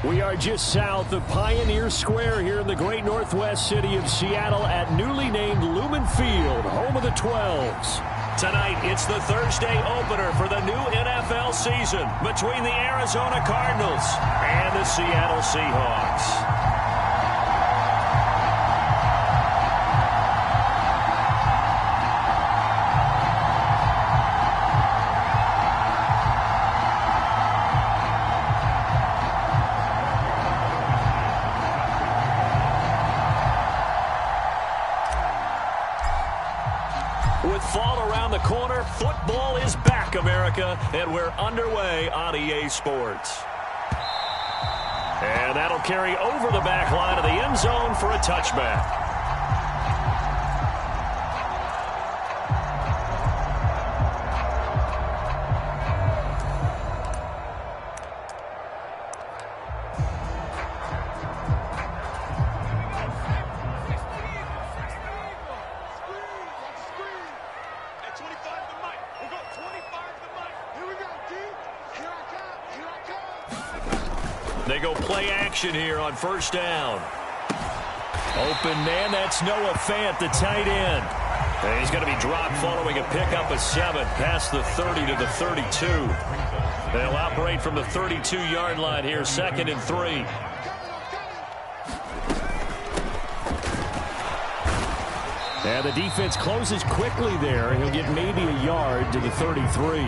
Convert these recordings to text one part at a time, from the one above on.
We are just south of Pioneer Square here in the great northwest city of Seattle at newly named Lumen Field, home of the 12s. Tonight, it's the Thursday opener for the new NFL season between the Arizona Cardinals and the Seattle Seahawks. With fall around the corner, football is back, America, and we're underway on EA Sports. And that'll carry over the back line of the end zone for a touchback. They go play action here on first down. Open man, that's Noah Fant, the tight end. And he's going to be dropped following a pickup of 7 past the 30 to the 32. They'll operate from the 32-yard line here, 2nd and 3. And the defense closes quickly there. He'll get maybe a yard to the 33.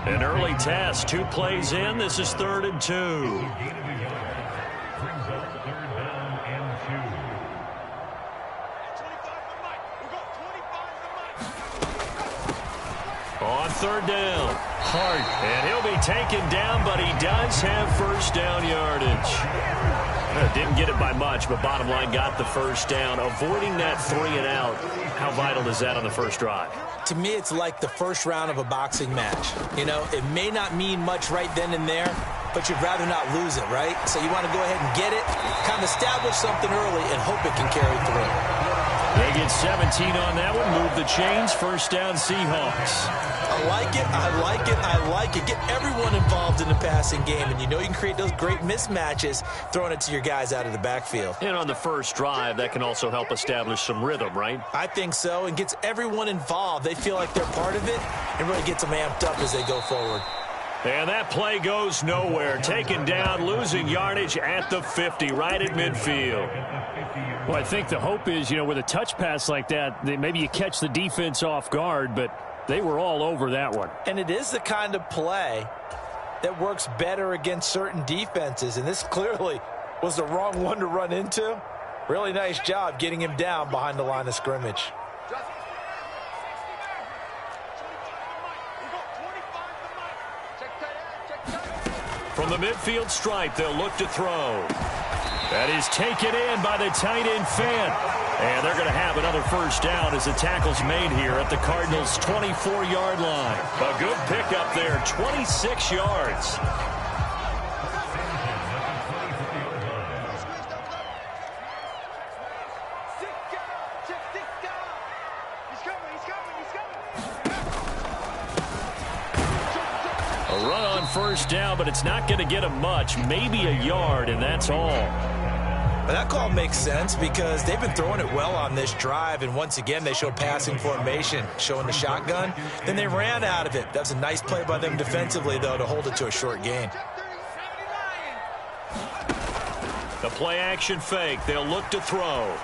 An early test, 2 plays in. This is 3rd and 2. On 3rd down, Hart, and he'll be taken down, but he does have first down yardage. Didn't get it by much, but bottom line got the first down, avoiding that 3-and-out. How vital is that on the first drive? To me, it's like the first round of a boxing match. You know, it may not mean much right then and there, but you'd rather not lose it, right? So you want to go ahead and get it, kind of establish something early, and hope it can carry through. They get 17 on that one, move the chains, first down Seahawks. I like it, I like it, I like it. Get everyone involved in the passing game, and you know you can create those great mismatches throwing it to your guys out of the backfield. And on the first drive, that can also help establish some rhythm, right? I think so, and gets everyone involved. They feel like they're part of it, and really gets them amped up as they go forward. And that play goes nowhere. Taken down, losing yardage at the 50, right at midfield. Well, I think the hope is, you know, with a touch pass like that, maybe you catch the defense off guard, but they were all over that one. And it is the kind of play that works better against certain defenses, and this clearly was the wrong one to run into. Really nice job getting him down behind the line of scrimmage. From the midfield stripe, they'll look to throw. That is taken in by the tight end Fant. And they're going to have another first down as the tackle's made here at the Cardinals' 24-yard line. A good pickup there, 26 yards. A run on first down, but it's not going to get them much, maybe a yard, and that's all. But that call makes sense because they've been throwing it well on this drive, and once again they showed passing formation, showing the shotgun. Then they ran out of it. That's a nice play by them defensively, though, to hold it to a short gain. The play-action fake. They'll look to throw.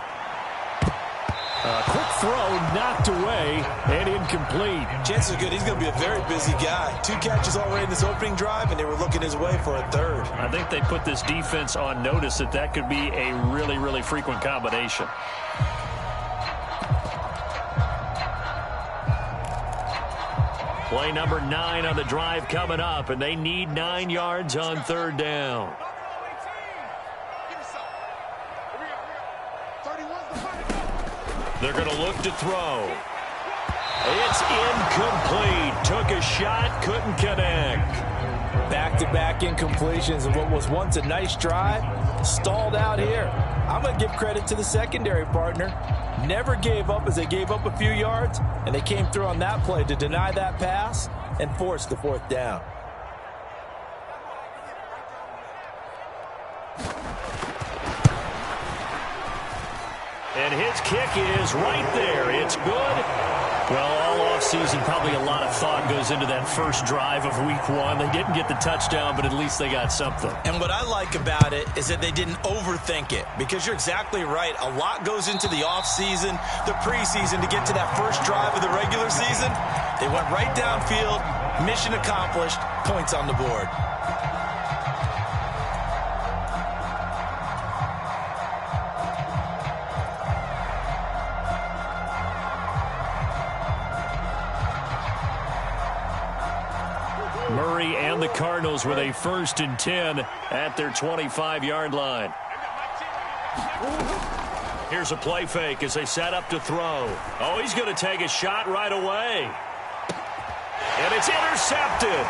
Quick throw knocked away and incomplete. Chances are good he's going to be a very busy guy. 2 catches already in this opening drive, and they were looking his way for a 3rd. I think they put this defense on notice that that could be a really, really frequent combination. Play number 9 on the drive coming up, and they need 9 yards on 3rd down. They're going to look to throw. It's incomplete. Took a shot, couldn't connect. Back-to-back incompletions of what was once a nice drive, stalled out here. I'm going to give credit to the secondary partner. Never gave up as they gave up a few yards, and they came through on that play to deny that pass and force the 4th down. And his kick is right there. It's good. Well, all offseason, probably a lot of thought goes into that first drive of week one. They didn't get the touchdown, but at least they got something. And what I like about it is that they didn't overthink it, because you're exactly right. A lot goes into the offseason, the preseason, to get to that first drive of the regular season. They went right downfield, mission accomplished, points on the board. Murray and the Cardinals with a 1st and 10 at their 25-yard line. Here's a play fake as they set up to throw. Oh, he's going to take a shot right away. And it's intercepted.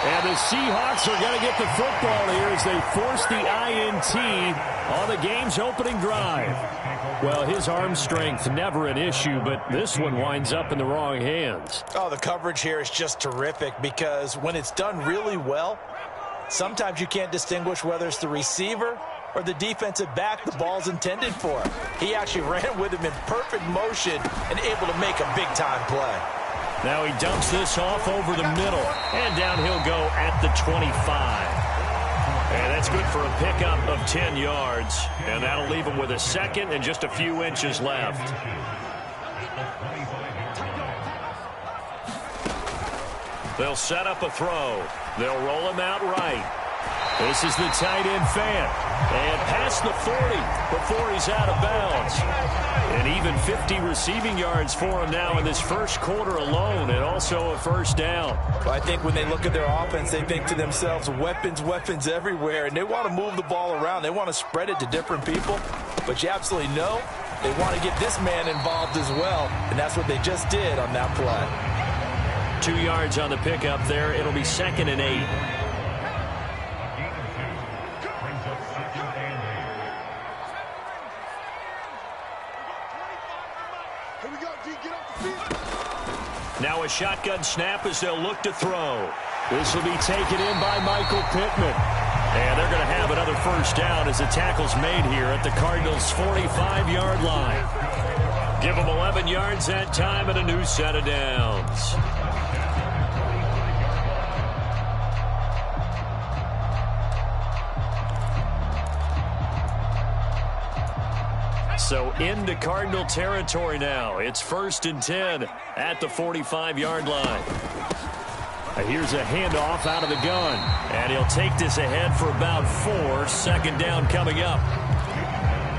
And the Seahawks are going to get the football here as they force the INT on the game's opening drive. Well, his arm strength never an issue, but this one winds up in the wrong hands. Oh, the coverage here is just terrific, because when it's done really well, sometimes you can't distinguish whether it's the receiver or the defensive back the ball's intended for. He actually ran with him in perfect motion and able to make a big-time play. Now he dumps this off over the middle, and down he'll go at the 25. And that's good for a pickup of 10 yards, and that'll leave him with a second and just a few inches left. They'll set up a throw. They'll roll him out right. This is the tight end Fant. And past the 40 before he's out of bounds. And even 50 receiving yards for him now in this first quarter alone, and also a first down. Well, I think when they look at their offense, they think to themselves, weapons, weapons everywhere, and they want to move the ball around. They want to spread it to different people. But you absolutely know they want to get this man involved as well, and that's what they just did on that play. 2 yards on the pickup there. It'll be 2nd and 8. Now a shotgun snap as they'll look to throw. This will be taken in by Michael Pittman. And they're going to have another first down as the tackle's made here at the Cardinals' 45-yard line. Give them 11 yards that time and a new set of downs. So into Cardinal territory now. It's 1st and 10 at the 45-yard line. Here's a handoff out of the gun. And he'll take this ahead for about 4. 2nd down coming up.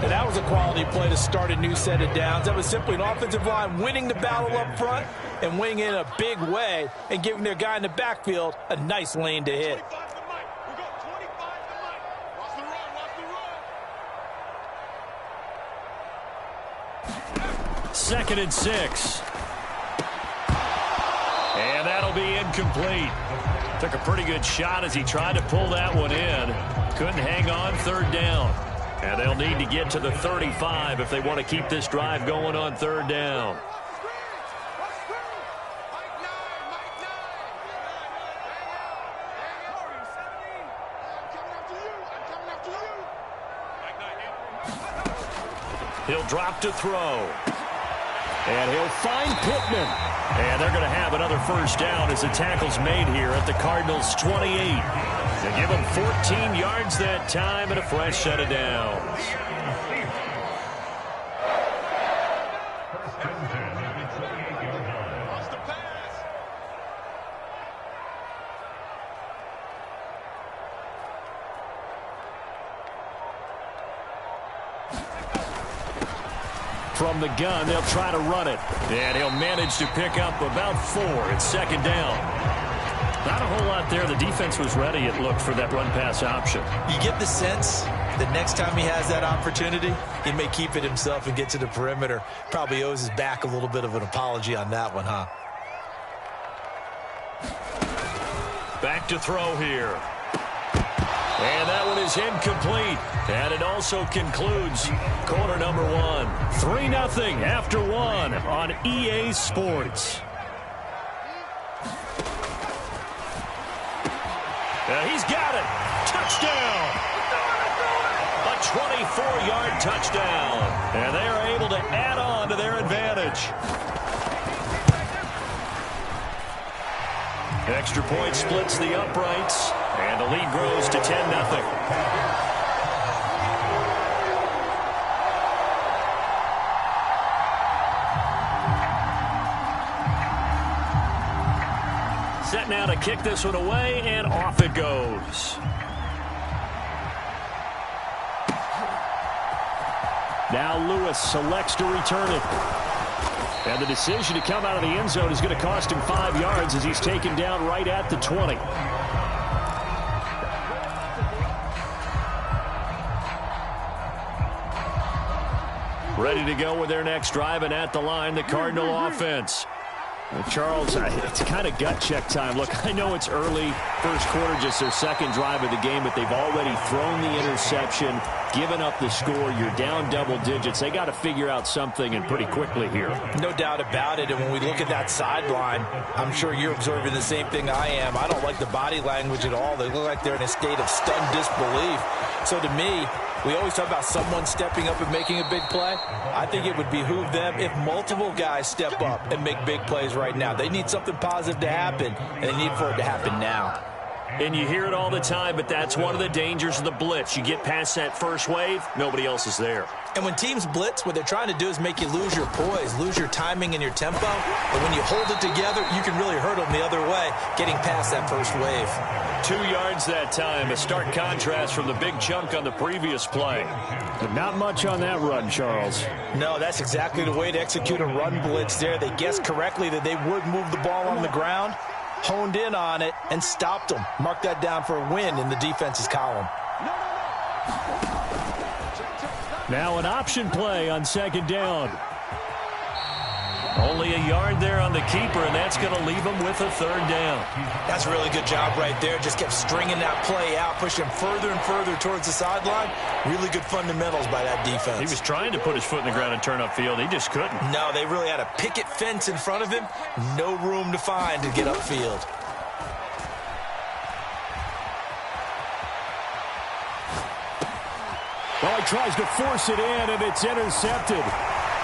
And that was a quality play to start a new set of downs. That was simply an offensive line winning the battle up front and winning it in a big way and giving their guy in the backfield a nice lane to hit. 2nd and 6. And that'll be incomplete. Took a pretty good shot as he tried to pull that one in. Couldn't hang on. 3rd down. And they'll need to get to the 35 if they want to keep this drive going on 3rd down. He'll drop to throw. And he'll find Pittman. And they're going to have another first down as the tackle's made here at the Cardinals' 28. They give them 14 yards that time and a fresh set of downs. From the gun, they'll try to run it. And he'll manage to pick up about 4. It's 2nd down. Not a whole lot there. The defense was ready, it looked, for that run-pass option. You get the sense that next time he has that opportunity, he may keep it himself and get to the perimeter. Probably owes his back a little bit of an apology on that one, huh? Back to throw here. And that one is incomplete. And it also concludes quarter number 1. 3-0 after 1 on EA Sports. He's got it. Touchdown. A 24-yard touchdown. And they are able scrimmage. Extra point splits the uprights, and the lead grows to 10-0. Set now to kick this one away, and off it goes. Now Lewis selects to return it. And the decision to come out of the end zone is going to cost him 5 yards as he's taken down right at the 20. Ready to go with their next drive, and at the line, the Cardinal offense. Charles, it's kind of gut check time. Look, I know it's early, first quarter, just their second drive of the game, but they've already thrown the interception, given up the score. You're down double digits. They got to figure out something, and pretty quickly here. No doubt about it. And when we look at that sideline, I'm sure you're observing the same thing I am. I don't like the body language at all. They look like they're in a state of stunned disbelief. So to me, we always talk about someone stepping up and making a big play. I think it would behoove them if multiple guys step up and make big plays right now. They need something positive to happen, and they need for it to happen now. And you hear it all the time, but that's one of the dangers of the blitz. You get past that first wave, nobody else is there. And when teams blitz, what they're trying to do is make you lose your poise, lose your timing and your tempo. But when you hold it together, you can really hurt them the other way, getting past that first wave. 2 yards that time, a stark contrast from the big chunk on the previous play. But not much on that run, Charles. No, that's exactly the way to execute a run blitz there. They guessed correctly that they would move the ball on the ground, honed in on it, and stopped them. Mark that down for a win in the defense's column. Now an option play on second down. Only a yard there on the keeper, and that's going to leave him with a third down. That's a really good job right there. Just kept stringing that play out, pushing him further and further towards the sideline. Really good fundamentals by that defense. He was trying to put his foot in the ground and turn upfield. He just couldn't. No, they really had a picket fence in front of him. No room to find to get upfield. Well, he tries to force it in, and it's intercepted.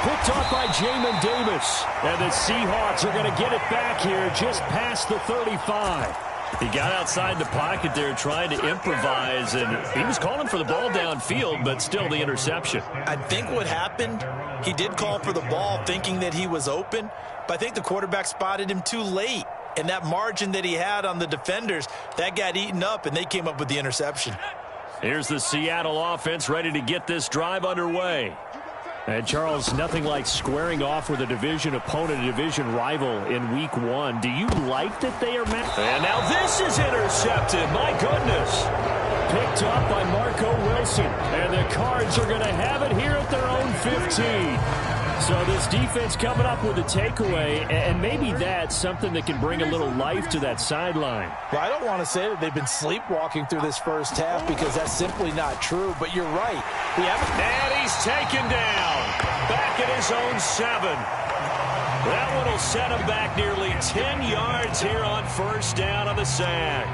Picked up by Jamin Davis. And the Seahawks are going to get it back here just past the 35. He got outside the pocket there trying to improvise, and he was calling for the ball downfield, but still the interception. I think what happened, he did call for the ball thinking that he was open, but I think the quarterback spotted him too late. And that margin that he had on the defenders, that got eaten up, and they came up with the interception. Here's the Seattle offense ready to get this drive underway. And, Charles, nothing like squaring off with a division opponent, a division rival in Week 1. Do you like that they are met? And now this is intercepted. My goodness. Picked up by Marco Wilson. And the Cards are going to have it here at their own 15. So this defense coming up with a takeaway, and maybe that's something that can bring a little life to that sideline. Well, I don't want to say that they've been sleepwalking through this first half because that's simply not true, but you're right. We haven't. And he's taken down. Back at his own 7. That one will set him back nearly 10 yards here on first down on the sack.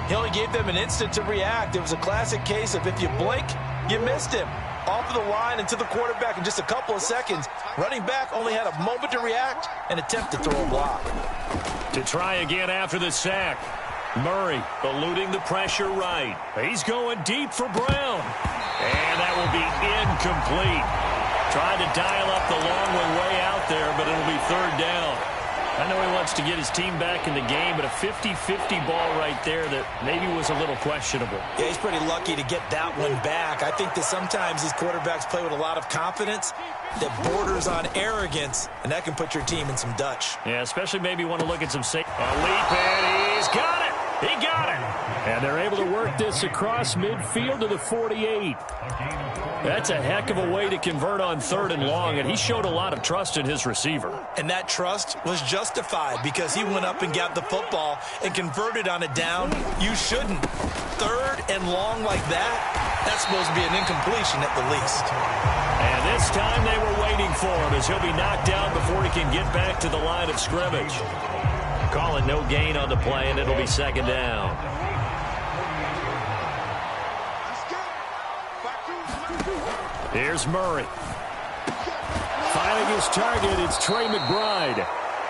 He only gave them an instant to react. It was a classic case of if you blink, you missed him. Off of the line and to the quarterback in just a couple of seconds. Running back only had a moment to react and attempt to throw a block. To try again after the sack. Murray eluding the pressure right. He's going deep for Brown. And that will be incomplete. Trying to dial up the long one way out there, but it'll be third down. I know he wants to get his team back in the game, but a 50-50 ball right there that maybe was a little questionable. Yeah, he's pretty lucky to get that one back. I think that sometimes these quarterbacks play with a lot of confidence that borders on arrogance, and that can put your team in some Dutch. Yeah, especially maybe want to look at some safe. A leap, and he's got it. He got it. And they're able to work this across midfield to the 48. That's a heck of a way to convert on third and long, and he showed a lot of trust in his receiver. And that trust was justified because he went up and got the football and converted on a down. You shouldn't. Third and long like that, that's supposed to be an incompletion at the least. And this time they were waiting for him as he'll be knocked down before he can get back to the line of scrimmage. Call it no gain on the play, and it'll be second down. Here's Murray. Finding his target, it's Trey McBride.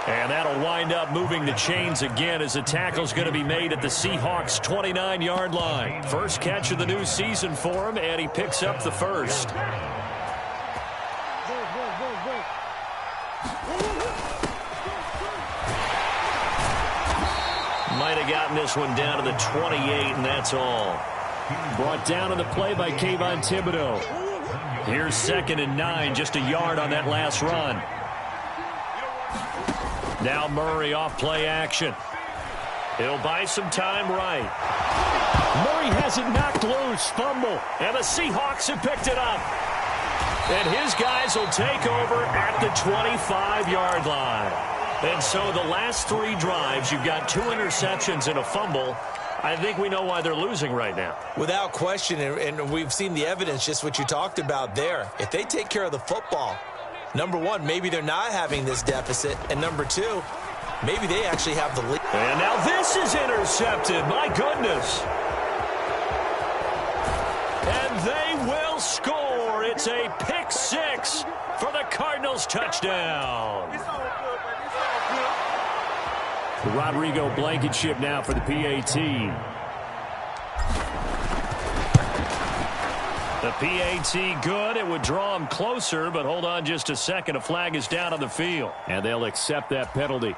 And that'll wind up moving the chains again as the tackle's going to be made at the Seahawks' 29-yard line. First catch of the new season for him, and he picks up the first. Might have gotten this one down to the 28, and that's all. Brought down on the play by Kayvon Thibodeau. Here's 2nd and 9, just a yard on that last run. Now Murray off play action. He'll buy some time right. Murray has it knocked loose. Fumble. And the Seahawks have picked it up. And his guys will take over at the 25-yard line. And so the last 3 drives, you've got 2 interceptions and a fumble. I think we know why they're losing right now. Without question, and we've seen the evidence, just what you talked about there. If they take care of the football, number one, maybe they're not having this deficit. And number two, maybe they actually have the lead. And now this is intercepted. My goodness. And they will score. It's a pick 6 for the Cardinals touchdown. Rodrigo Blankenship now for the PAT. The PAT good. It would draw him closer, but hold on just a second. A flag is down on the field. And they'll accept that penalty.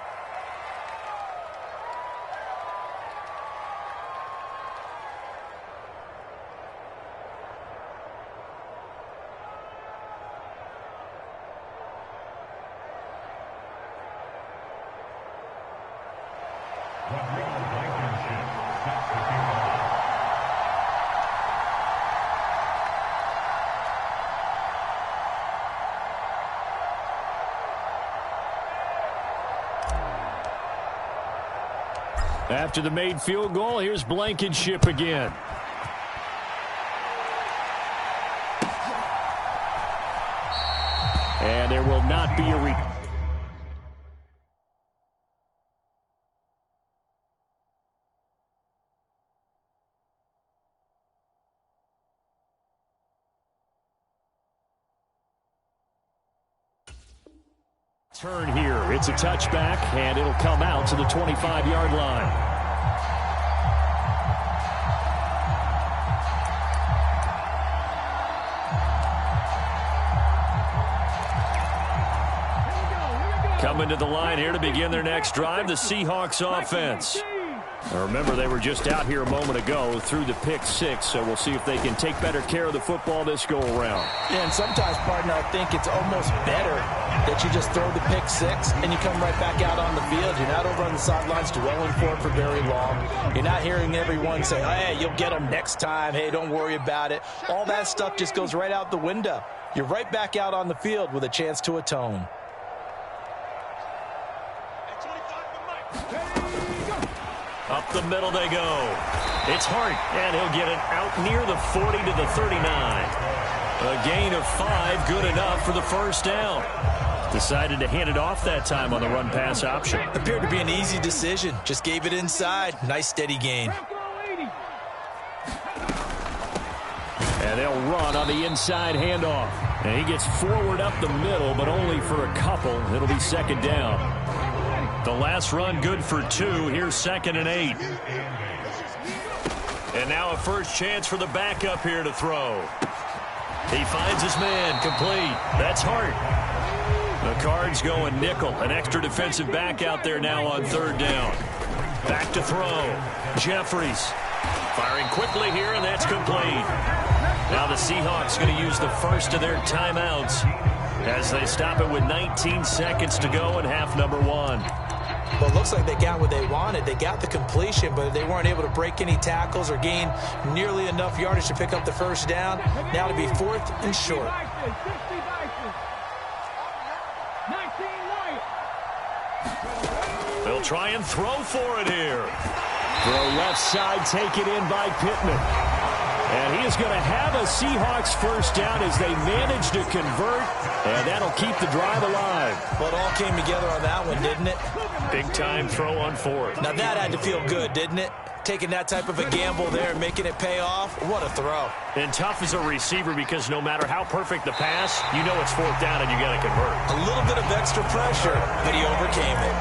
After the made field goal, here's Blankenship again. And there will not be a turn here. It's a touchback, and it'll come out to the 25-yard line. Coming to the line here to begin their next drive, the Seahawks offense. Now remember, they were just out here a moment ago through the pick 6, so we'll see if they can take better care of the football this go-around. Yeah, and sometimes, partner, I think it's almost better that you just throw the pick 6 and you come right back out on the field. You're not over on the sidelines dwelling for it for very long. You're not hearing everyone say, hey, you'll get them next time. Hey, don't worry about it. All that stuff just goes right out the window. You're right back out on the field with a chance to atone. Up the middle they go. It's Hart, and he'll get it out near the 40 to the 39. A gain of 5, good enough for the first down. Decided to hand it off that time on the run-pass option. Appeared to be an easy decision. Just gave it inside. Nice, steady gain. And they'll run on the inside handoff. And he gets forward up the middle, but only for a couple. It'll be second down. The last run good for 2. Here's 2nd and 8. And now a first chance for the backup here to throw. He finds his man, complete. That's Hart. The Cards going nickel. An extra defensive back out there now on 3rd down. Back to throw. Jeffries firing quickly here, and that's complete. Now the Seahawks going to use the first of their timeouts as they stop it with 19 seconds to go in half number 1. Well, it looks like they got what they wanted. They got the completion, but they weren't able to break any tackles or gain nearly enough yardage to pick up the first down. Now to be 4th and short. They'll try and throw for it here. Throw left side, taken in by Pittman. And he is going to have a Seahawks first down as they manage to convert, and that'll keep the drive alive. Well, it all came together on that one, didn't it? Big time throw on 4th. Now that had to feel good, didn't it? Taking that type of a gamble there and making it pay off, what a throw. And tough as a receiver because no matter how perfect the pass, you know it's fourth down and you got to convert. A little bit of extra pressure, but he overcame it.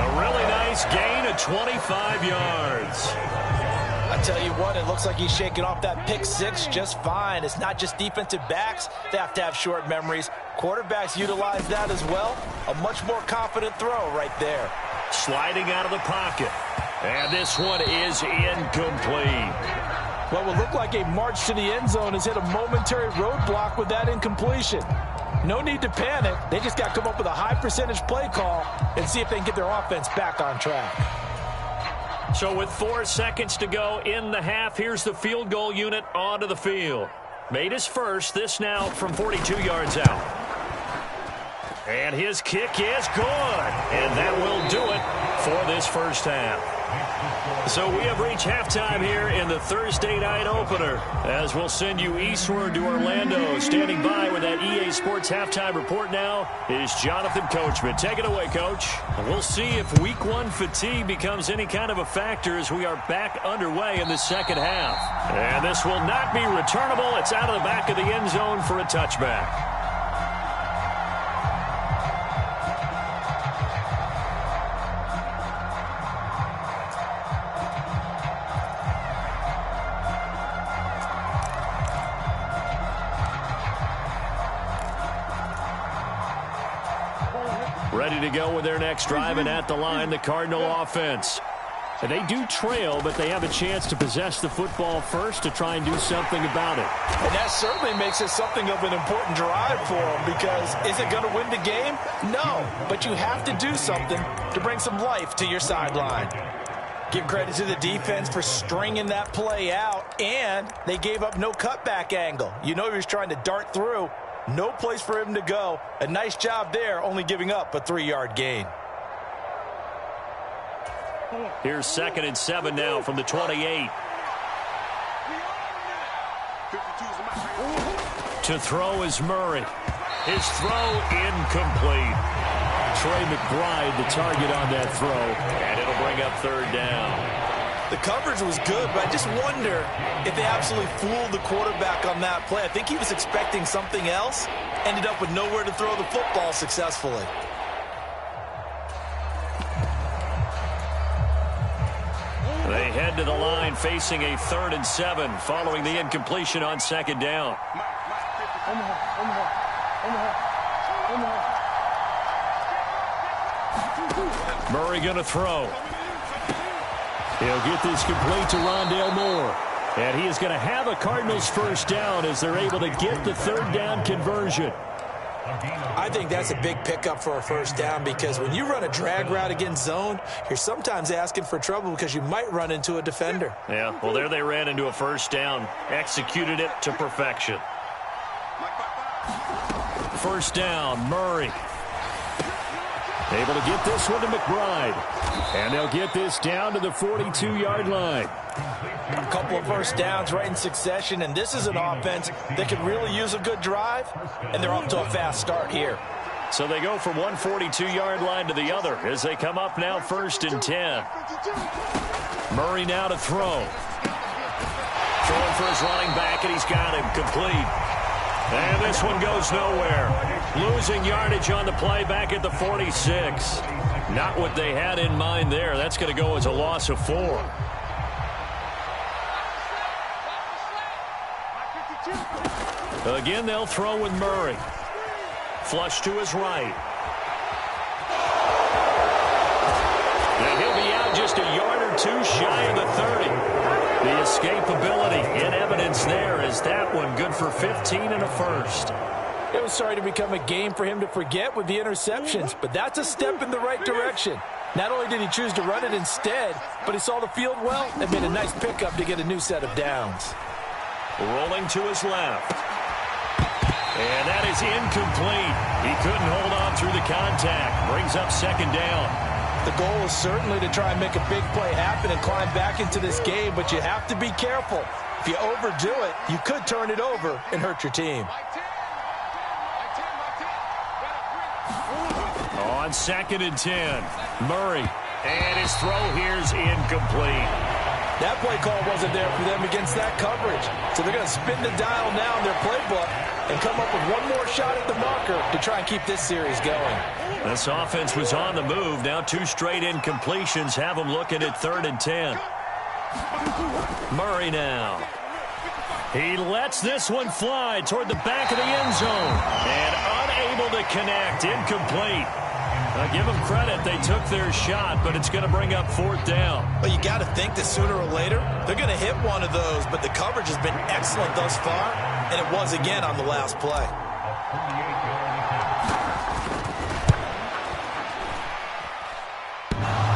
A really nice gain of 25 yards. I tell you what, it looks like he's shaking off that pick six just fine. It's not just defensive backs that have to have short memories. Quarterbacks utilize that as well. A much more confident throw right there. Sliding out of the pocket. And this one is incomplete. What would look like a march to the end zone has hit a momentary roadblock with that incompletion. No need to panic. They just got to come up with a high percentage play call and see if they can get their offense back on track. So with 4 seconds to go in the half, here's the field goal unit onto the field. Made his first, this now from 42 yards out. And his kick is good. And that will do it for this first half. So we have reached halftime here in the Thursday night opener as we'll send you eastward to Orlando. Standing by with that EA Sports halftime report now is Jonathan Coachman. Take it away, Coach. We'll see if week one fatigue becomes any kind of a factor as we are back underway in the second half. And this will not be returnable. It's out of the back of the end zone for a touchback. Ready to go with their next drive, and at the line, the Cardinal offense. And they do trail, but they have a chance to possess the football first to try and do something about it. And that certainly makes it something of an important drive for them, because is it going to win the game? No, but you have to do something to bring some life to your sideline. Give credit to the defense for stringing that play out, and they gave up no cutback angle. You know he was trying to dart through. No place for him to go. A nice job there, only giving up a 3-yard gain. Here's 2nd and 7 now from the 28. To throw is Murray. His throw incomplete. Trey McBride the target on that throw. And it'll bring up 3rd down. The coverage was good, but I just wonder if they absolutely fooled the quarterback on that play. I think he was expecting something else. Ended up with nowhere to throw the football successfully. They head to the line facing a 3rd and 7 following the incompletion on 2nd down. Murray going to throw. He'll get this complete to Rondale Moore. And he is going to have a Cardinals first down as they're able to get the 3rd down conversion. I think that's a big pickup for a first down, because when you run a drag route against zone, you're sometimes asking for trouble because you might run into a defender. Yeah, well, there they ran into a first down. Executed it to perfection. First down, Murray. Able to get this one to McBride. And they'll get this down to the 42-yard line. A couple of first downs right in succession, and this is an offense that could really use a good drive, and they're off to a fast start here. So they go from one 42-yard line to the other as they come up now 1st and 10. Murray now to throw. Throwing for his running back, and he's got him complete. And this one goes nowhere. Losing yardage on the play back at the 46. Not what they had in mind there. That's going to go as a loss of 4. Again, they'll throw with Murray. Flush to his right. And he'll be out just a yard or two shy of the 30. The escapability in evidence there is that one good for 15 and a first. It was starting to become a game for him to forget with the interceptions, but that's a step in the right direction. Not only did he choose to run it instead, but he saw the field well and made a nice pickup to get a new set of downs. Rolling to his left. And that is incomplete. He couldn't hold on through the contact. Brings up 2nd down. The goal is certainly to try and make a big play happen and climb back into this game, but you have to be careful. If you overdo it, you could turn it over and hurt your team. On 2nd and 10, Murray. And his throw here's incomplete. That play call wasn't there for them against that coverage. So they're going to spin the dial now in their playbook and come up with one more shot at the marker to try and keep this series going. This offense was on the move. Now 2 straight incompletions have them looking at 3rd and 10. Murray now. He lets this one fly toward the back of the end zone. And unable to connect. Incomplete. Give them credit. They took their shot, but it's going to bring up 4th down. Well, you got to think that sooner or later, they're going to hit one of those, but the coverage has been excellent thus far, and it was again on the last play.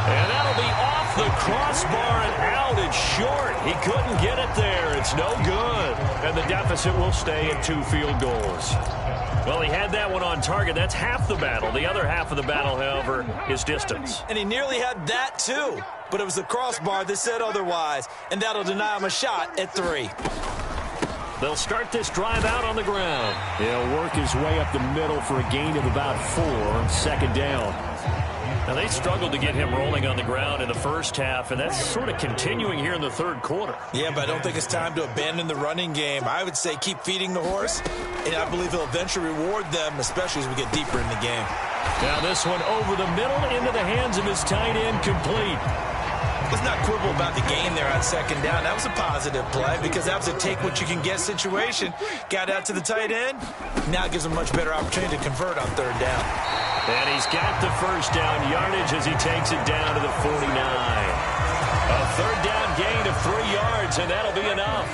And that'll be off the crossbar and out. It's short. He couldn't get it there. It's no good. And the deficit will stay at 2 field goals. Well, he had that one on target. That's half the battle. The other half of the battle, however, is distance. And he nearly had that, too. But it was the crossbar that said otherwise, and that'll deny him a shot at 3. They'll start this drive out on the ground. He'll work his way up the middle for a gain of about 4, 2nd down. Now, they struggled to get him rolling on the ground in the first half, and that's sort of continuing here in the 3rd quarter. Yeah, but I don't think it's time to abandon the running game. I would say keep feeding the horse, and I believe he'll eventually reward them, especially as we get deeper in the game. Now this one over the middle into the hands of his tight end, complete. Let's not quibble about the gain there on 2nd down. That was a positive play because that was a take-what-you-can-get situation. Got out to the tight end. Now it gives him a much better opportunity to convert on 3rd down. And he's got the 1st down yardage as he takes it down to the 49. A 3rd down gain of 3 yards, and that'll be enough.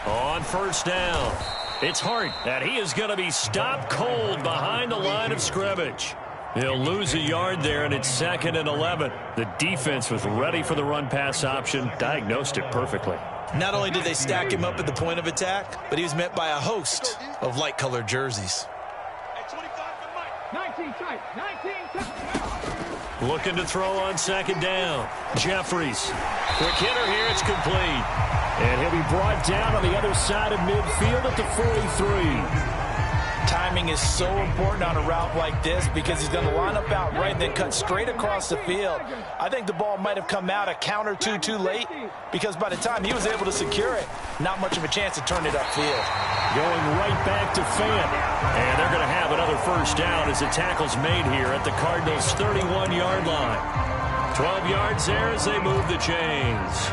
On 1st down, it's Hart, and he is going to be stopped cold behind the line of scrimmage. He'll lose a yard there, and it's 2nd and 11. The defense was ready for the run-pass option, diagnosed it perfectly. Not only did they stack him up at the point of attack, but he was met by a host of light-colored jerseys. Looking to throw on 2nd down. Jeffries. Quick hitter here. It's complete. And he'll be brought down on the other side of midfield at the 43. Timing is so important on a route like this because he's going to line up out right and then cut straight across the field. I think the ball might have come out a count or two too late because by the time he was able to secure it, not much of a chance to turn it upfield. Going right back to Fant. And they're going to have another 1st down as the tackle's made here at the Cardinals' 31-yard line. 12 yards there as they move the chains.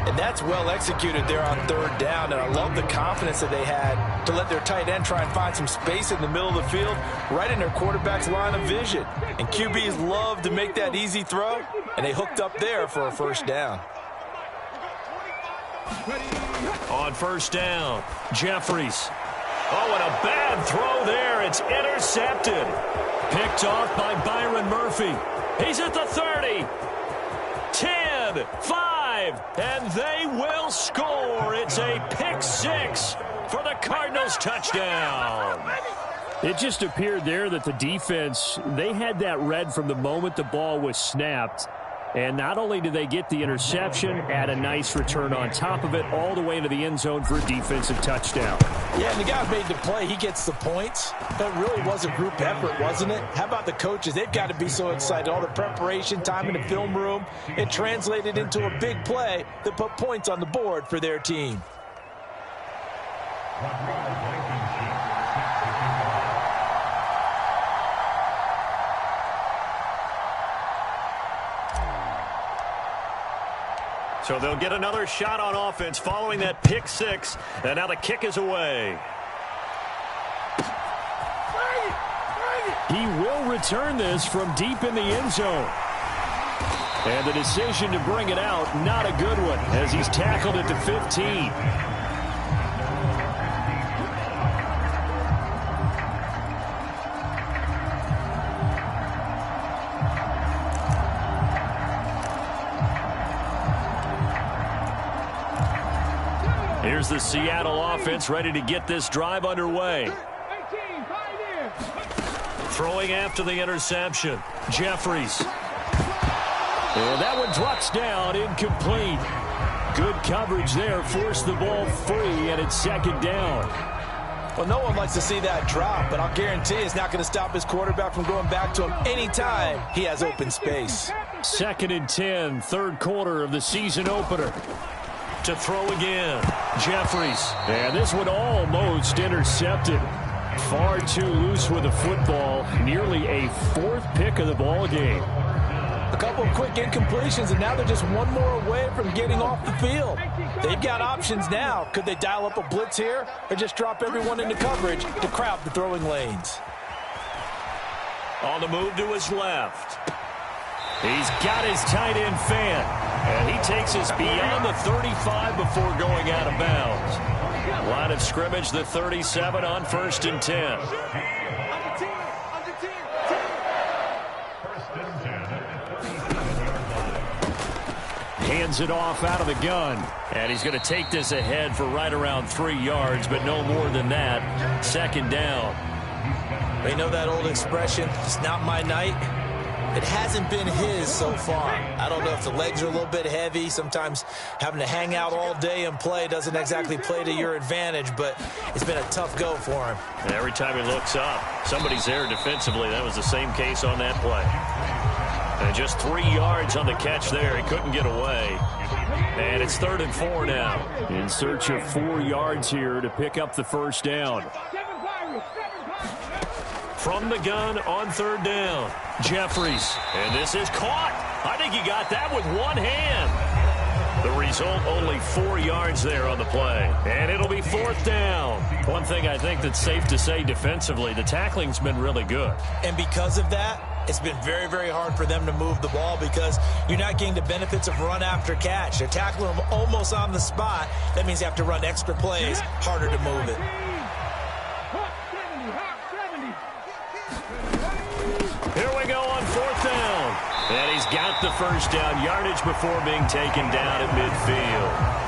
And that's well executed there on 3rd down, and I love the confidence that they had to let their tight end try and find some space in the middle of the field, right in their quarterback's line of vision. And QBs love to make that easy throw, and they hooked up there for a 1st down. On 1st down, Jeffries. Oh, and a bad throw there. It's intercepted. Picked off by Byron Murphy. He's at the 30. 10, 5, and they will score. It's a pick-6 for the Cardinals touchdown. It just appeared there that the defense, they had that read from the moment the ball was snapped. And not only did they get the interception, add a nice return on top of it, all the way into the end zone for a defensive touchdown. Yeah, and the guy made the play. He gets the points. But it really was a group effort, wasn't it? How about the coaches? They've got to be so excited. All the preparation, time in the film room, it translated into a big play that put points on the board for their team. So they'll get another shot on offense following that pick-6, and now the kick is away. He will return this from deep in the end zone. And the decision to bring it out, not a good one, as he's tackled at the 15. Here's the Seattle offense ready to get this drive underway. Throwing after the interception. Jeffries. And that one drops down, incomplete. Good coverage there, forced the ball free, and it's 2nd down. Well, no one likes to see that drop, but I'll guarantee it's not going to stop his quarterback from going back to him anytime he has open space. 2nd and 10, third quarter of the season opener. To throw again, Jeffries. And this one almost intercepted. Far too loose with the football. Nearly a 4th pick of the ball game. A couple of quick incompletions, and now they're just one more away from getting off the field. They've got options now. Could they dial up a blitz here or just drop everyone into coverage to crowd the throwing lanes? On the move to his left. He's got his tight end fan. And he takes us beyond the 35 before going out of bounds. Line of scrimmage, the 37 on 1st and 10. Hands it off out of the gun. And he's going to take this ahead for right around 3 yards, but no more than that. 2nd down. They know that old expression, it's not my night. It hasn't been his so far. I don't know if the legs are a little bit heavy. Sometimes having to hang out all day and play doesn't exactly play to your advantage, but it's been a tough go for him. And every time he looks up, somebody's there defensively. That was the same case on that play. And just 3 yards on the catch there. He couldn't get away. And it's 3rd and 4 now. In search of 4 yards here to pick up the first down. From the gun on 3rd down. Jeffries. And this is caught. I think he got that with one hand. The result, only 4 yards there on the play. And it'll be 4th down. One thing I think that's safe to say defensively, the tackling's been really good. And because of that, it's been very, very hard for them to move the ball because you're not getting the benefits of run after catch. They're tackling them almost on the spot. That means you have to run extra plays, harder to move it. Here we go on 4th down. And he's got the first down yardage before being taken down at midfield.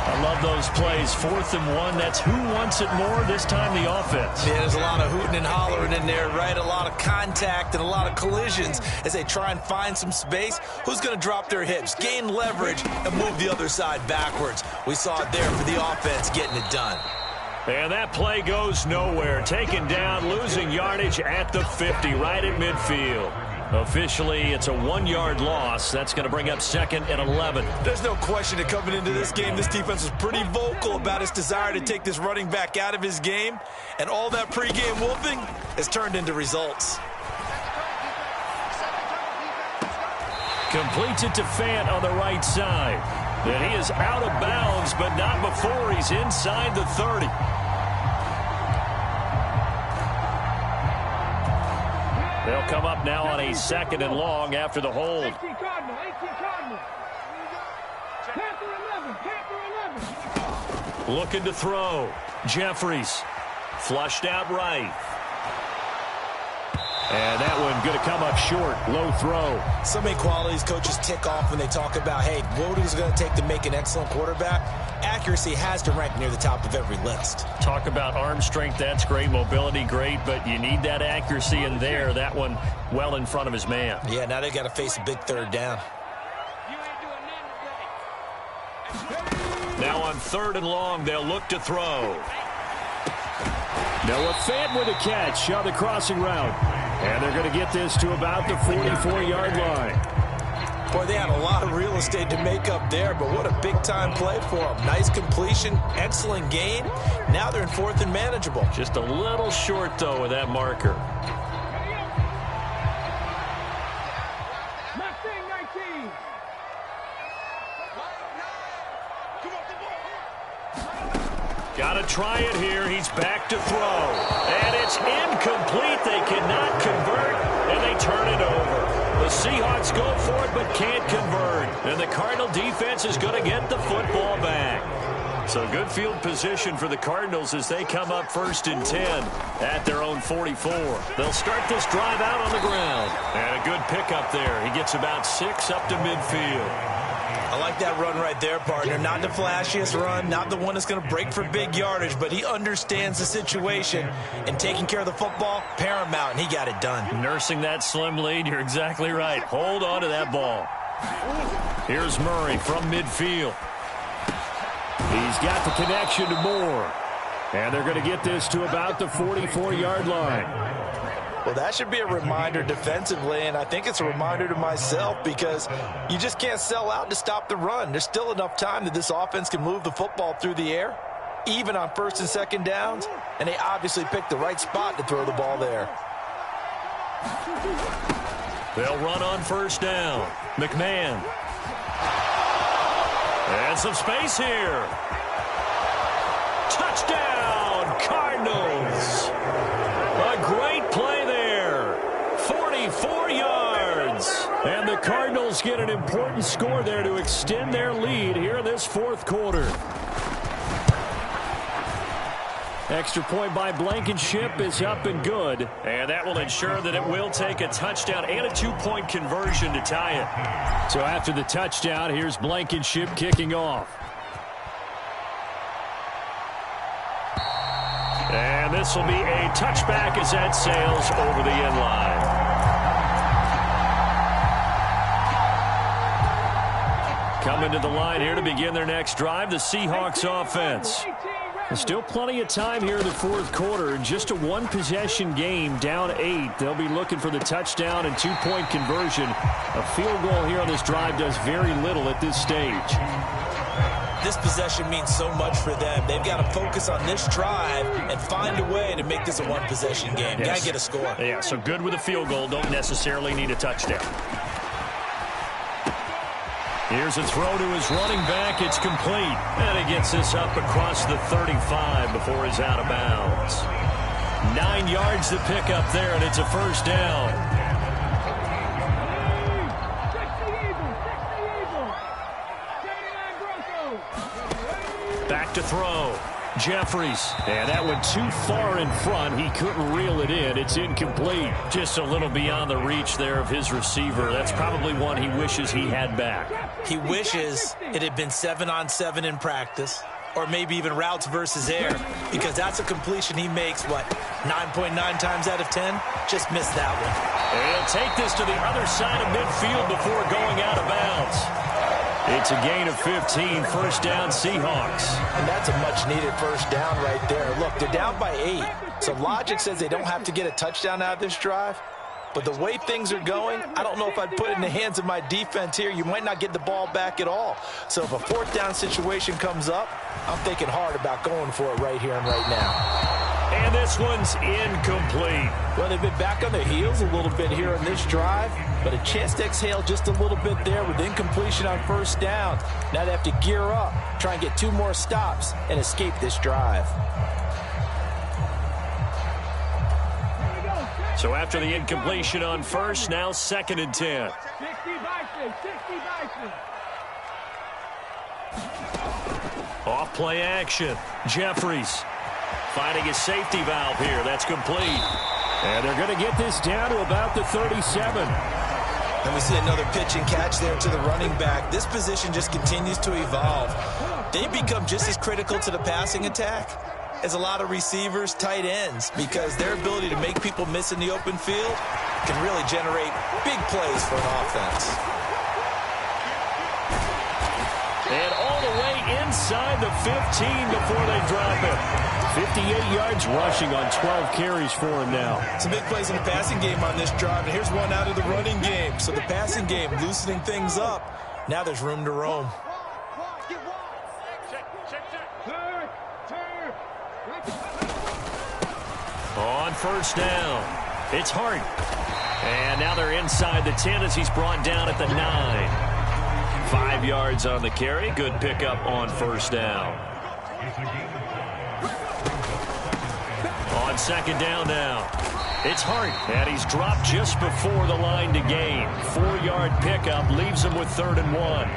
I love those plays. 4th and 1. That's who wants it more, this time the offense. Yeah, there's a lot of hooting and hollering in there, right? A lot of contact and a lot of collisions as they try and find some space. Who's going to drop their hips, gain leverage, and move the other side backwards? We saw it there for the offense getting it done. And that play goes nowhere. Taken down, losing yardage at the 50, right at midfield. Officially, it's a 1-yard loss. That's going to bring up 2nd and 11. There's no question that coming into this game, this defense was pretty vocal about its desire to take this running back out of his game. And all that pregame wolfing has turned into results. Completes it to Fant on the right side. And he is out of bounds, but not before he's inside the 30. They'll come up now on a 2nd and long after the hold. Looking to throw. Jeffries. Flushed out right. And that one going to come up short. Low throw. So many qualities coaches tick off when they talk about, hey, what is it going to take to make an excellent quarterback? Accuracy has to rank near the top of every list. Talk about arm strength. That's great. Mobility, great. But you need that accuracy in there. That one well in front of his man. Yeah, now they got to face a big 3rd down. Now on 3rd and long, they'll look to throw. Noah Fant with a catch on the crossing route. And they're going to get this to about the 44-yard line. Boy, they had a lot of real estate to make up there, but what a big-time play for them. Nice completion, excellent gain. Now they're in 4th and manageable. Just a little short, though, with that marker. Got to try it here. He's back to throw. And it's incomplete. They cannot convert, and they turn it over. The Seahawks go for it but can't convert. And the Cardinal defense is going to get the football back. So good field position for the Cardinals as they come up 1st and 10 at their own 44. They'll start this drive out on the ground. And a good pickup there. He gets about 6 up to midfield. I like that run right there, partner. Not the flashiest run, not the one that's going to break for big yardage, but he understands the situation, and taking care of the football, paramount, and he got it done. Nursing that slim lead, you're exactly right. Hold on to that ball. Here's Murray from midfield. He's got the connection to Moore. And they're going to get this to about the 44-yard line. Well, that should be a reminder defensively, and I think it's a reminder to myself because you just can't sell out to stop the run. There's still enough time that this offense can move the football through the air, even on first and second downs, and they obviously picked the right spot to throw the ball there. They'll run on first down. McMahon. And some space here. Touchdown, Cardinals. A great play there. 44 yards. And the Cardinals get an important score there to extend their lead here in this fourth quarter. Extra point by Blankenship is up and good. And that will ensure that it will take a touchdown and a 2-point conversion to tie it. So after the touchdown, here's Blankenship kicking off. And this will be a touchback as that sails over the end line. Coming to the line here to begin their next drive, the Seahawks offense. Still plenty of time here in the fourth quarter. Just a one-possession game, down 8. They'll be looking for the touchdown and 2-point conversion. A field goal here on this drive does very little at this stage. This possession means so much for them. They've got to focus on this drive and find a way to make this a one-possession game. Yes. Got to get a score. Yeah, so good with a field goal. Don't necessarily need a touchdown. Here's a throw to his running back. It's complete. And he gets this up across the 35 before he's out of bounds. 9 yards to pick up there, and it's a first down. Back to throw. Jeffries. And that went too far in front. He couldn't reel it in. It's incomplete. Just a little beyond the reach there of his receiver. That's probably one he wishes he had back. He wishes it had been 7-on-7 in practice, or maybe even routes versus air, because that's a completion he makes, 9.9 times out of 10? Just missed that one. And he'll take this to the other side of midfield before going out of bounds. It's a gain of 15, first down Seahawks. And that's a much-needed first down right there. Look, they're down by 8, so logic says they don't have to get a touchdown out of this drive. But the way things are going, I don't know if I'd put it in the hands of my defense here. You might not get the ball back at all. So if a fourth down situation comes up, I'm thinking hard about going for it right here and right now. And this one's incomplete. Well, they've been back on their heels a little bit here on this drive, but a chance to exhale just a little bit there with incompletion on first down. Now they have to gear up, try and get 2 more stops, and escape this drive. So after the incompletion on first, now 2nd and 10. Off play action. Jeffries finding his safety valve here. That's complete. And they're going to get this down to about the 37. And we see another pitch and catch there to the running back. This position just continues to evolve. They become just as critical to the passing attack as a lot of receivers, tight ends, because their ability to make people miss in the open field can really generate big plays for an offense. And all the way inside the 15 before they drop it. 58 yards rushing on 12 carries for him now. Some big plays in the passing game on this drive, and here's one out of the running game. So the passing game loosening things up. Now there's room to roam. On first down, it's Hart. And now they're inside the 10 as he's brought down at the 9. 5 yards on the carry. Good pickup on first down. On second down now, it's Hart. And he's dropped just before the line to gain. 4-yard pickup leaves him with 3rd and 1.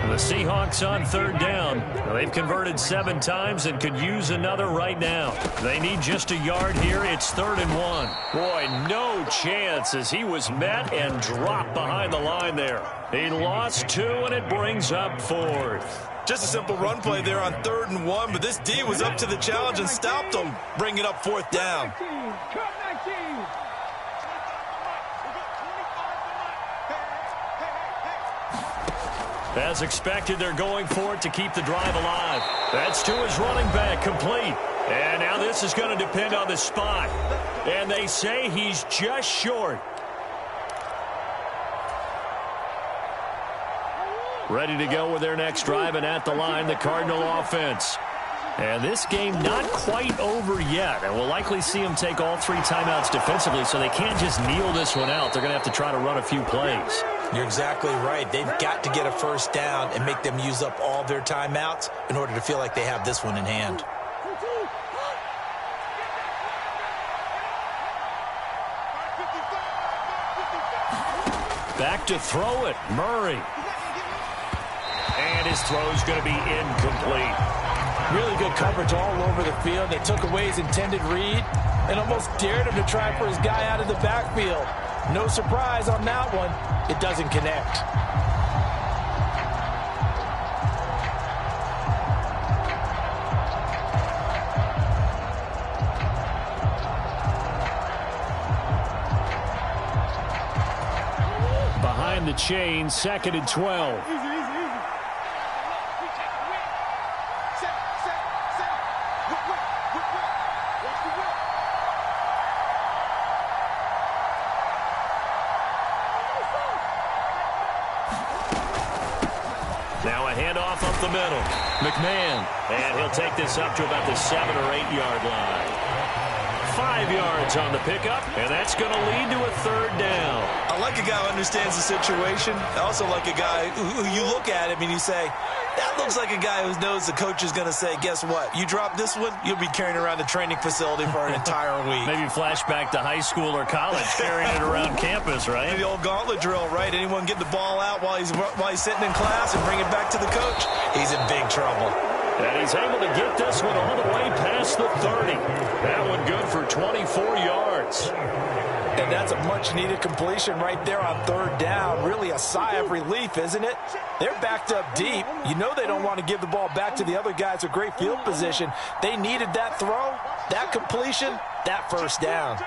The Seahawks on 3rd down. They've converted 7 times and could use another right now. They need just a yard here. It's 3rd and 1. Boy, no chance as he was met and dropped behind the line there. He lost 2, and it brings up 4th. Just a simple run play there on 3rd and 1, but this D was up to the challenge and stopped him, bringing up 4th down. As expected, they're going for it to keep the drive alive. That's to his running back, complete. And now this is going to depend on the spot. And they say he's just short. Ready to go with their next drive, and at the line, the Cardinal offense. And this game not quite over yet. And we'll likely see them take all 3 timeouts defensively, so they can't just kneel this one out. They're going to have to try to run a few plays. You're exactly right. They've got to get a first down and make them use up all their timeouts in order to feel like they have this one in hand. Back to throw it, Murray. And his throw's going to be incomplete. Really good coverage all over the field. They took away his intended read and almost dared him to try for his guy out of the backfield. No surprise on that one. It doesn't connect. Behind the chain, 2nd and 12. Now a handoff up the middle. McMahon. And he'll take this up to about the 7 or 8 yard line. 5 yards on the pickup, and that's going to lead to a 3rd down. I like a guy who understands the situation. I also like a guy who you look at him and you say, that looks like a guy who knows the coach is going to say, guess what? You drop this one, you'll be carrying around the training facility for an entire week. Maybe flashback to high school or college, carrying it around campus, right? The old gauntlet drill, right? Anyone get the ball out while he's sitting in class and bring it back to the coach? He's in big trouble. And he's able to get this one all the way past the 30. That one good for 24 yards. And that's a much-needed completion right there on 3rd down. Really a sigh of relief, isn't it? They're backed up deep. You know they don't want to give the ball back to the other guys with great field position. They needed that throw, that completion, that 1st down.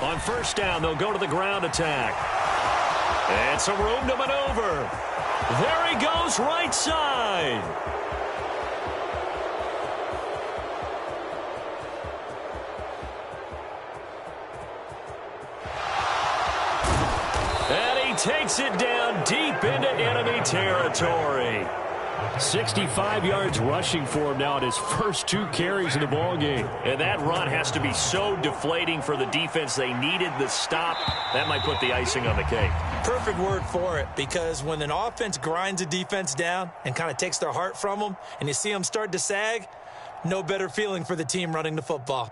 On 1st down, they'll go to the ground attack. And some room to maneuver. There he goes, right side. And he takes it down deep into enemy territory. 65 yards rushing for him now at his first 2 carries in the ballgame. And that run has to be so deflating for the defense. They needed the stop. That might put the icing on the cake. Perfect word for it, because when an offense grinds a defense down and kind of takes their heart from them, and you see them start to sag, no better feeling for the team running the football.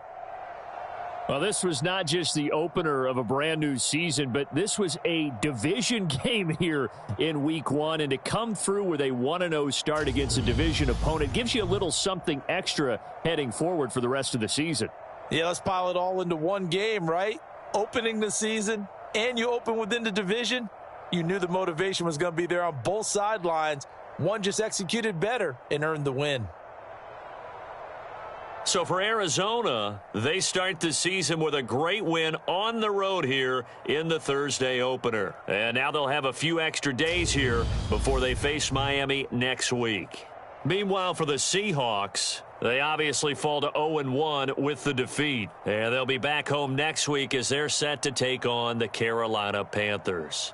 Well, this was not just the opener of a brand new season, but this was a division game here in week 1. And to come through with a 1-0 start against a division opponent gives you a little something extra heading forward for the rest of the season. Yeah, let's pile it all into one game, right? Opening the season, and you open within the division. You knew the motivation was going to be there on both sidelines. One just executed better and earned the win. So for Arizona, they start the season with a great win on the road here in the Thursday opener. And now they'll have a few extra days here before they face Miami next week. Meanwhile, for the Seahawks, they obviously fall to 0-1 with the defeat. And they'll be back home next week as they're set to take on the Carolina Panthers.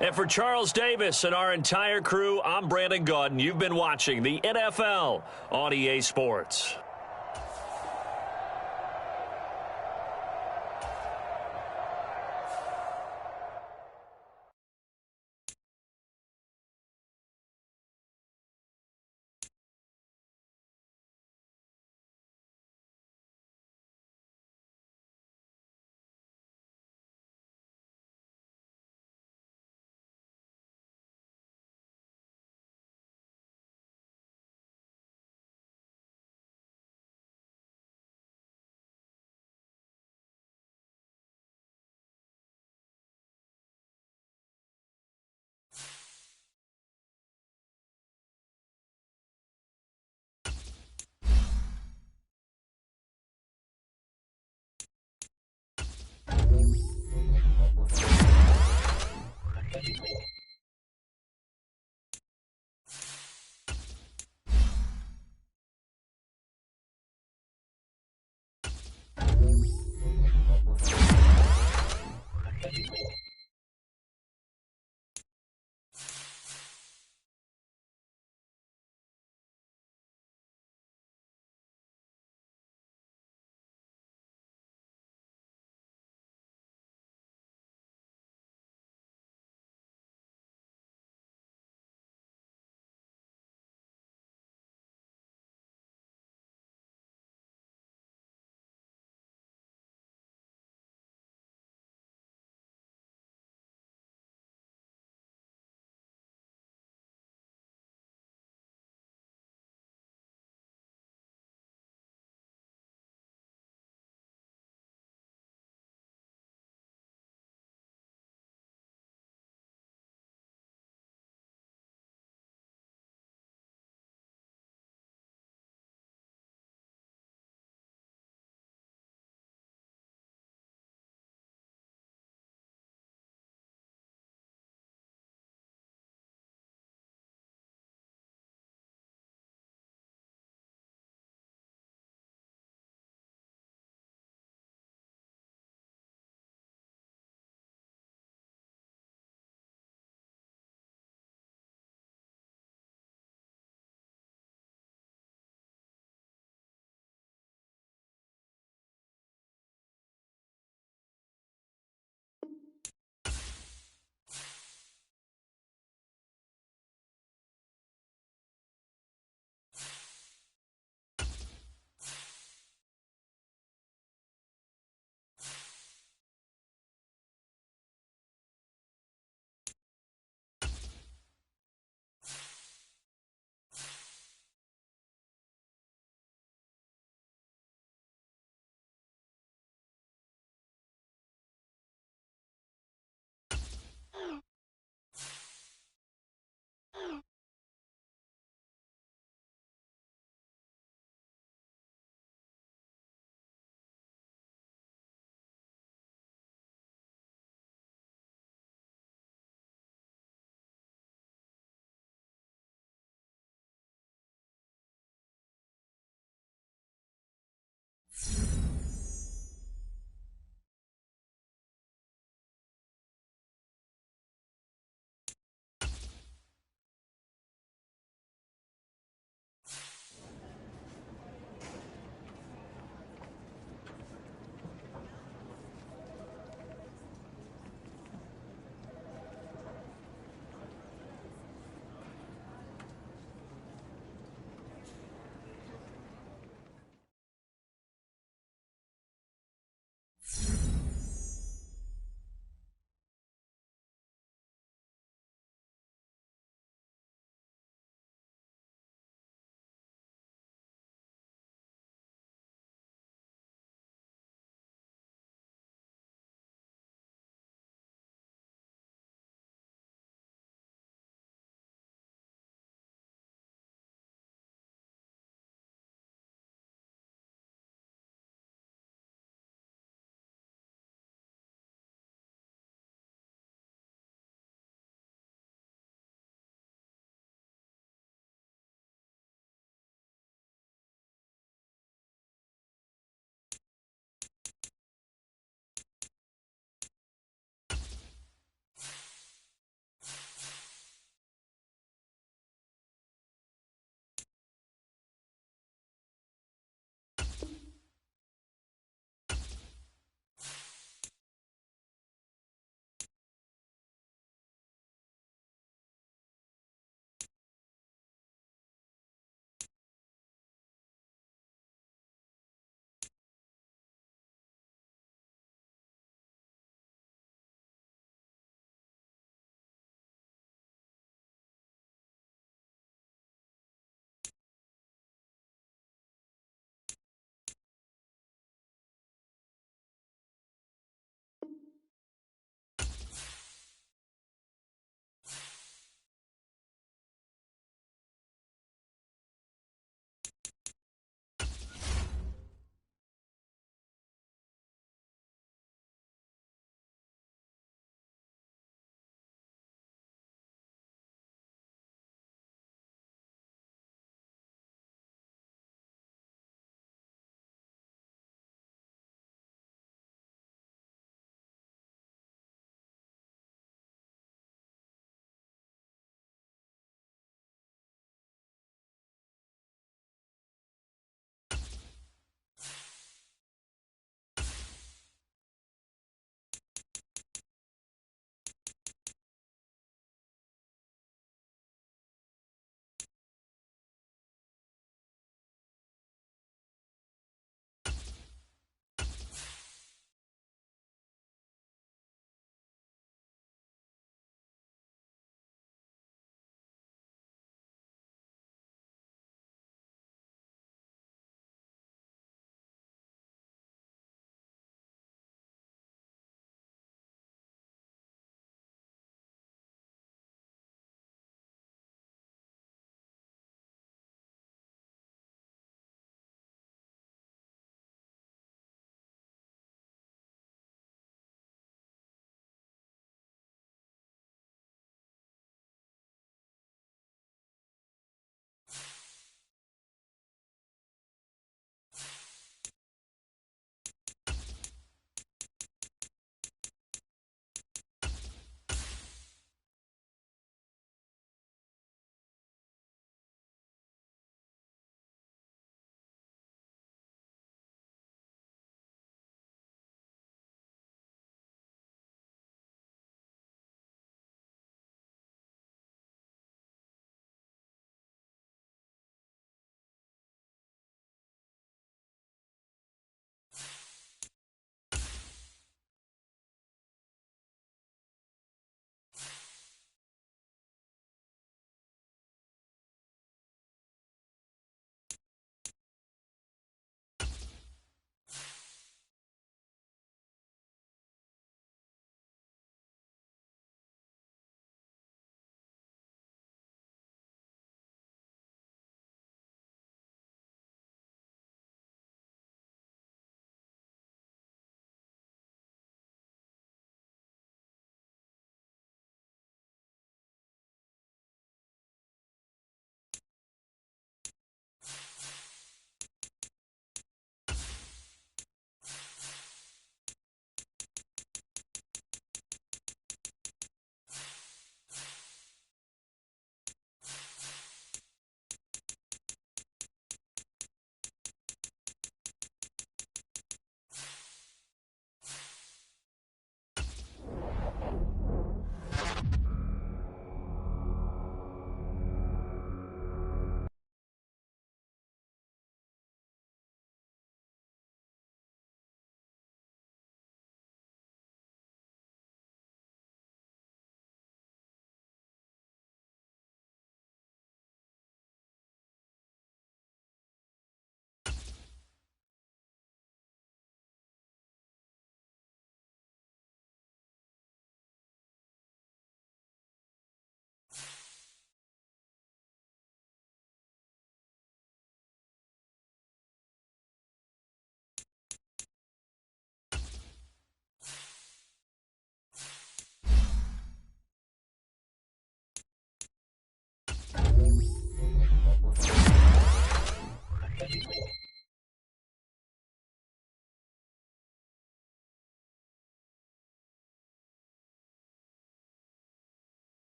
And for Charles Davis and our entire crew, I'm Brandon Gaudin. You've been watching the NFL on EA Sports.